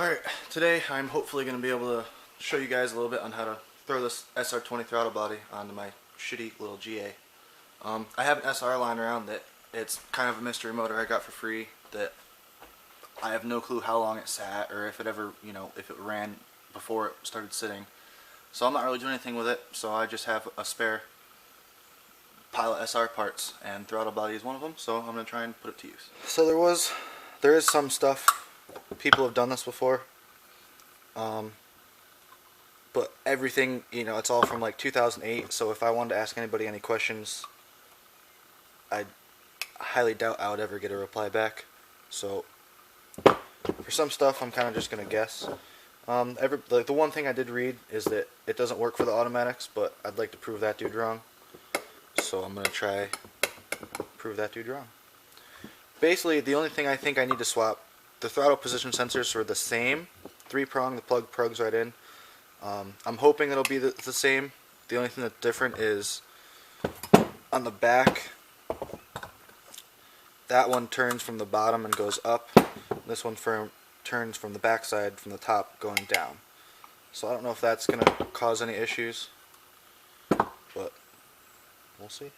Alright, today I'm hopefully going to be able to show you guys a little bit on how to throw this SR20 throttle body onto my shitty little GA. I have an SR lying around that it's kind of a mystery motor I got for free that I have no clue how long it sat or if it ever, if it ran before it started sitting. So I'm not really doing anything with it, so I just have a spare pile of SR parts and throttle body is one of them, so I'm going to try and put it to use. So there is some stuff. People have done this before, but everything, it's all from like 2008, so if I wanted to ask anybody any questions, I highly doubt I would ever get a reply back. So for some stuff I'm kind of just going to guess. The one thing I did read is that it doesn't work for the automatics, but I'd like to prove that dude wrong, so I'm going to try prove that dude wrong. Basically, the only thing I think I need to swap, the throttle position sensors are the same, 3-prong, the plug plugs right in. I'm hoping it'll be the same. The only thing that's different is on the back, that one turns from the bottom and goes up. This one turns from the back side, from the top, going down. So I don't know if that's going to cause any issues, but we'll see.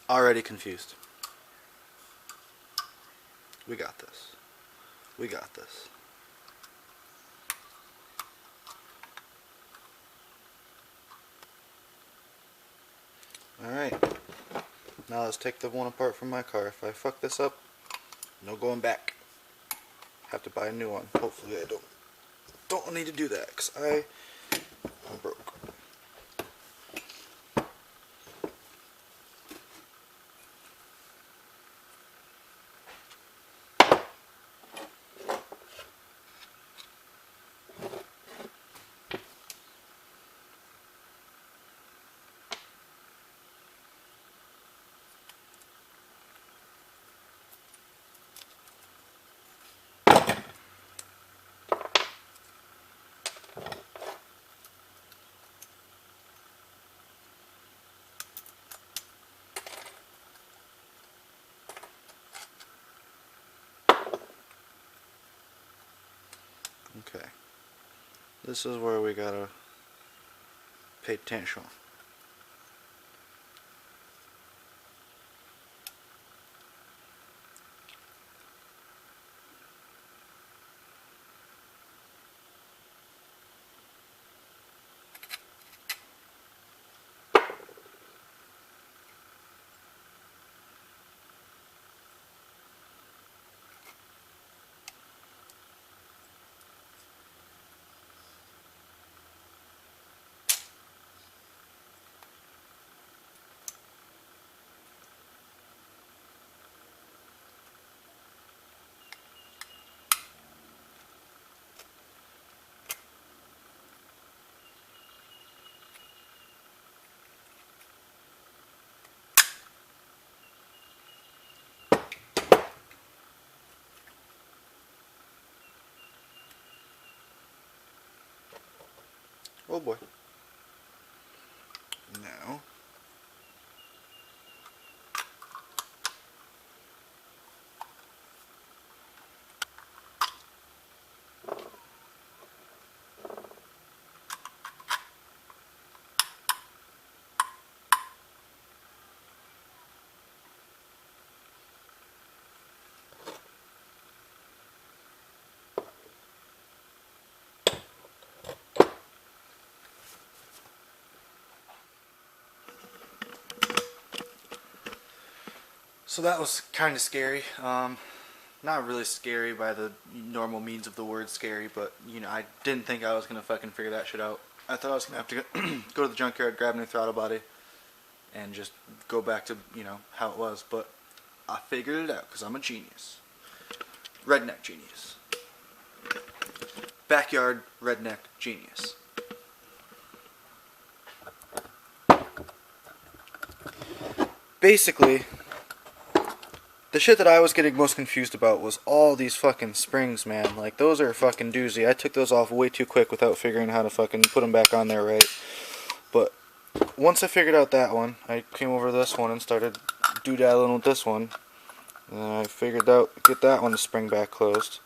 Already confused. We got this. We got this. Alright. Now let's take the one apart from my car. If I fuck this up, no going back. Have to buy a new one. Hopefully I don't need to do that, because I'm broke. Okay, this is where we gotta pay attention. Oh boy. Now, so that was kind of scary. Not really scary by the normal means of the word scary, but I didn't think I was gonna fucking figure that shit out. I thought I was gonna have to go to the junkyard, grab a new throttle body, and just go back to how it was. But I figured it out because I'm a genius, redneck genius, backyard redneck genius. basically, the shit that I was getting most confused about was all these fucking springs, man. Like, those are a fucking doozy. I took those off way too quick without figuring how to fucking put them back on there right. But once I figured out that one, I came over to this one and started doodaddling with this one. And then I figured out, get that one to spring back closed.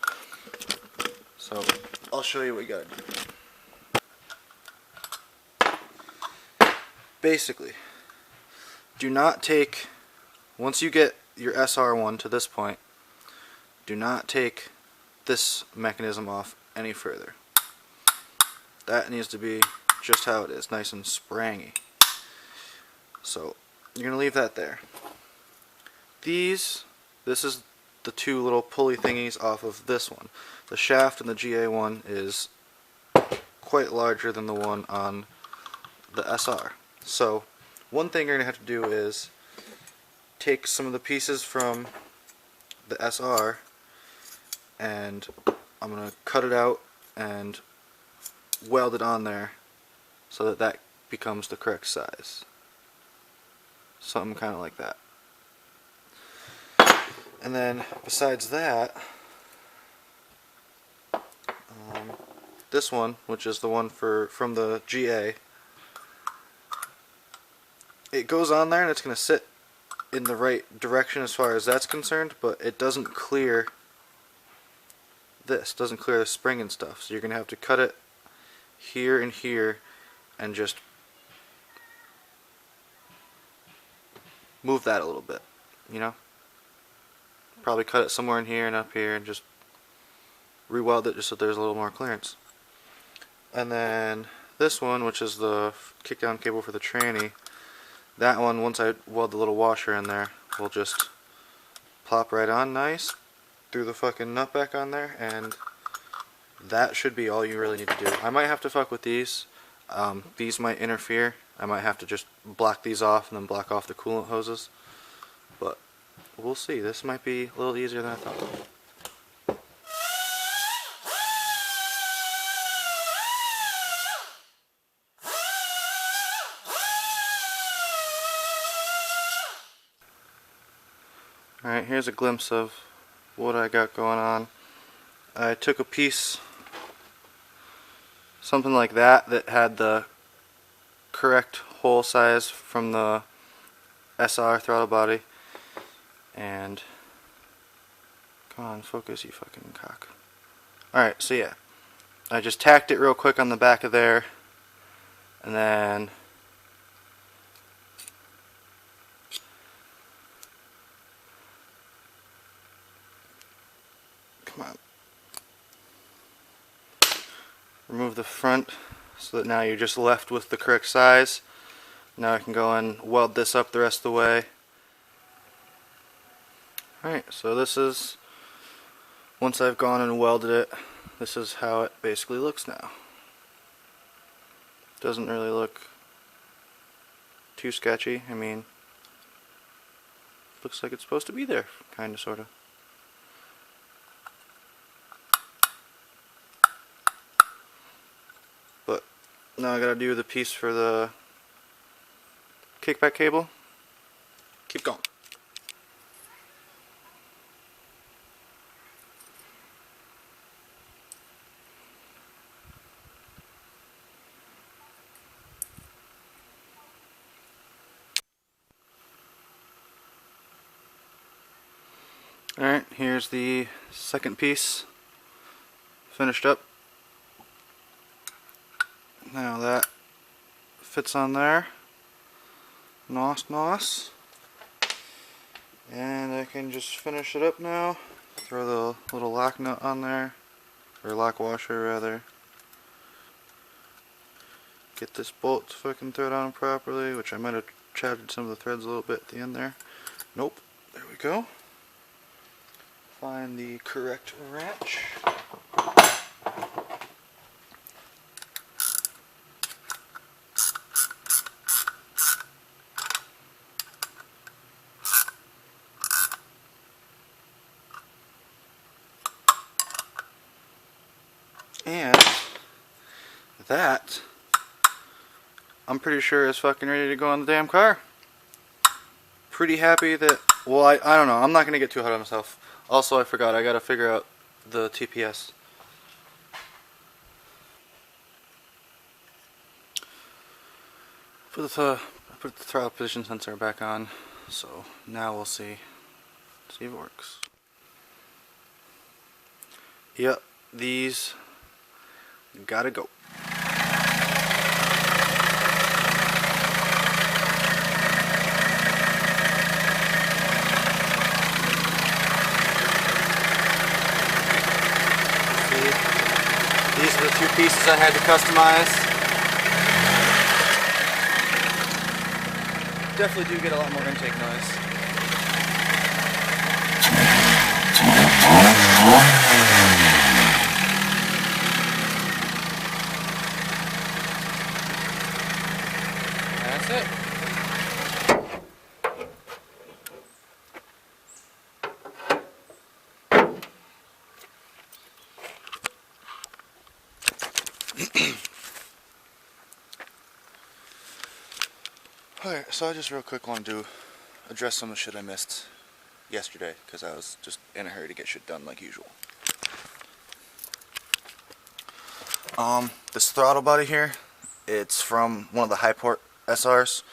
So, I'll show you what you gotta do. Basically, do not take, once you get your SR1 to this point, do not take this mechanism off any further. That needs to be just how it is, nice and sprangy. So, you're gonna leave that there. This is the two little pulley thingies off of this one. The shaft in the GA1 is quite larger than the one on the SR. So, one thing you're going to have to do is take some of the pieces from the SR and I'm going to cut it out and weld it on there so that that becomes the correct size. Something kind of like that. And then besides that, this one, which is the one from the GA, it goes on there and it's going to sit in the right direction as far as that's concerned, but it doesn't clear this, doesn't clear the spring and stuff. So you're going to have to cut it here and here and just move that a little bit, you know? Probably cut it somewhere in here and up here and just re-weld it just so there's a little more clearance. And then this one, which is the kickdown cable for the tranny, that one, once I weld the little washer in there, will just plop right on nice through the fucking nut back on there, and that should be all you really need to do. I might have to fuck with these. These might interfere. I might have to just block these off and then block off the coolant hoses. But we'll see. This might be a little easier than I thought. Alright, here's a glimpse of what I got going on. I took a piece, something like that had the correct hole size from the SR Throttle Body, and come on, focus, you fucking cock. Alright, so yeah, I just tacked it real quick on the back of there, and then come on, remove the front so that now you're just left with the correct size. Now I can go and weld this up the rest of the way. Alright, so this is, once I've gone and welded it, this is how it basically looks now. Doesn't really look too sketchy. I mean, looks like it's supposed to be there, kinda, sorta. But now I gotta do the piece for the kickback cable. Keep going. Alright, here's the second piece finished up. Now that fits on there. Nice. And I can just finish it up now. Throw the little lock nut on there, or lock washer rather. Get this bolt to fucking thread on properly, which I might have chatted some of the threads a little bit at the end there. Nope. There we go. Find the correct wrench. And that, I'm pretty sure is fucking ready to go on the damn car. pretty happy that, well, I don't know, I'm not going to get too hard on myself. Also, I forgot, I got to figure out the TPS. I put the throttle position sensor back on, so now we'll see if it works. Yep, these gotta go. These are the two pieces I had to customize. Definitely do get a lot more intake noise. That's it. Alright, so I just real quick want to address some of the shit I missed yesterday, because I was just in a hurry to get shit done like usual. This throttle body here, it's from one of the high port SRs.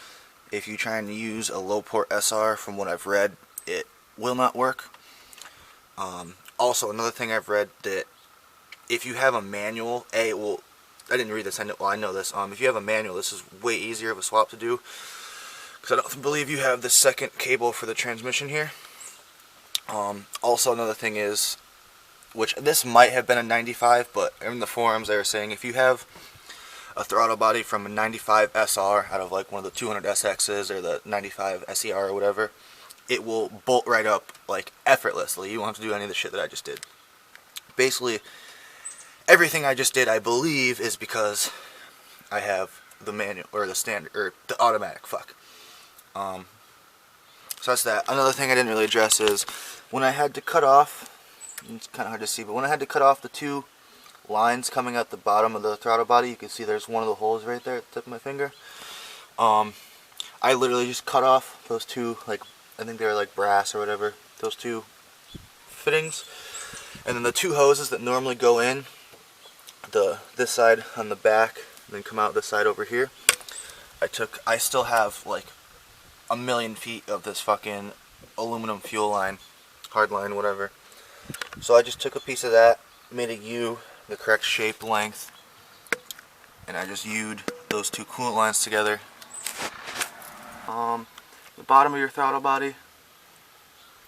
If you try and use a low port SR, from what I've read, it will not work. Also, another thing I've read, that if you have a manual, I didn't read this, I know this, if you have a manual, this is way easier of a swap to do, because I don't believe you have the second cable for the transmission here. Also, another thing is, which this might have been a 95, but in the forums they were saying if you have a throttle body from a 95 SR out of like one of the 200 SXs or the 95 SER or whatever, it will bolt right up like effortlessly. You won't have to do any of the shit that I just did. Basically, everything I just did, I believe, is because I have the manual, or the standard, or the automatic, so that's that. Another thing I didn't really address is when I had to cut off, it's kind of hard to see, but when I had to cut off the two lines coming out the bottom of the throttle body, you can see there's one of the holes right there at the tip of my finger. I literally just cut off those two, like, I think they were like brass or whatever, those two fittings, and then the two hoses that normally go in, this side on the back, and then come out this side over here, I still have like a million feet of this fucking aluminum fuel line, hard line, whatever. So I just took a piece of that, made a U, the correct shape, length, and I just U'd those two coolant lines together. The bottom of your throttle body,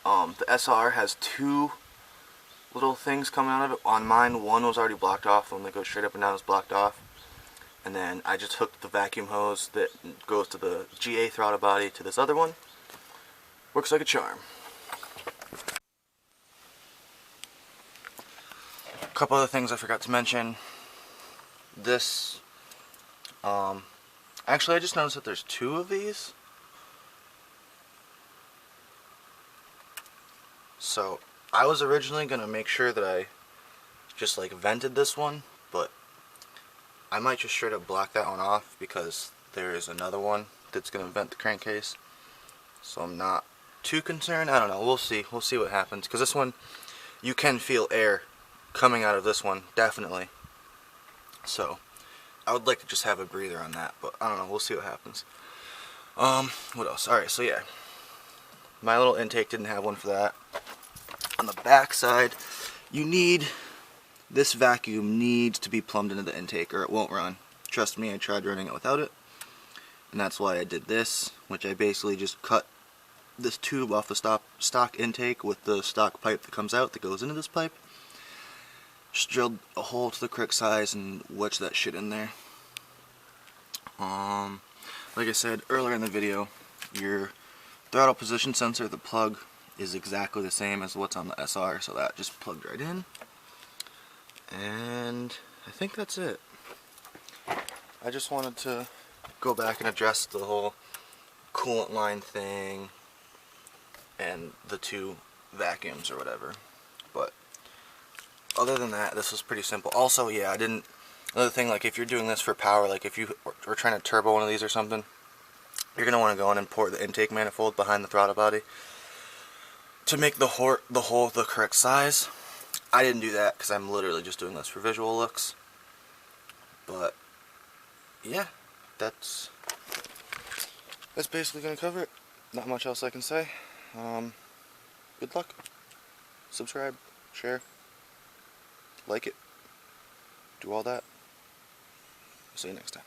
the SR has two little things coming out of it. On mine, one was already blocked off, the one that goes straight up and down is blocked off. And then I just hooked the vacuum hose that goes to the GA throttle body to this other one. Works like a charm. A couple other things I forgot to mention. This, actually I just noticed that there's two of these. So I was originally going to make sure that I just like vented this one, but I might just straight up block that one off because there is another one that's going to vent the crankcase. So I'm not too concerned. I don't know. We'll see. We'll see what happens. Because this one, you can feel air coming out of this one, definitely. So I would like to just have a breather on that, but I don't know. We'll see what happens. What else? Alright, so yeah. My little intake didn't have one for that. On the back side, this vacuum needs to be plumbed into the intake or it won't run. Trust me, I tried running it without it. And that's why I did this, which I basically just cut this tube off the stock intake with the stock pipe that comes out that goes into this pipe. Just drilled a hole to the correct size and wedged that shit in there. Like I said earlier in the video, your throttle position sensor, the plug, is exactly the same as what's on the SR, so that just plugged right in. And I think that's it. I just wanted to go back and address the whole coolant line thing and the two vacuums or whatever. But other than that, this was pretty simple. Also, yeah, another thing, like if you're doing this for power, like if you were trying to turbo one of these or something, you're going to want to go in and port the intake manifold behind the throttle body to make the hole the correct size. I didn't do that because I'm literally just doing this for visual looks. But yeah, that's basically going to cover it. Not much else I can say. Good luck. Subscribe, share, like it, do all that. See you next time.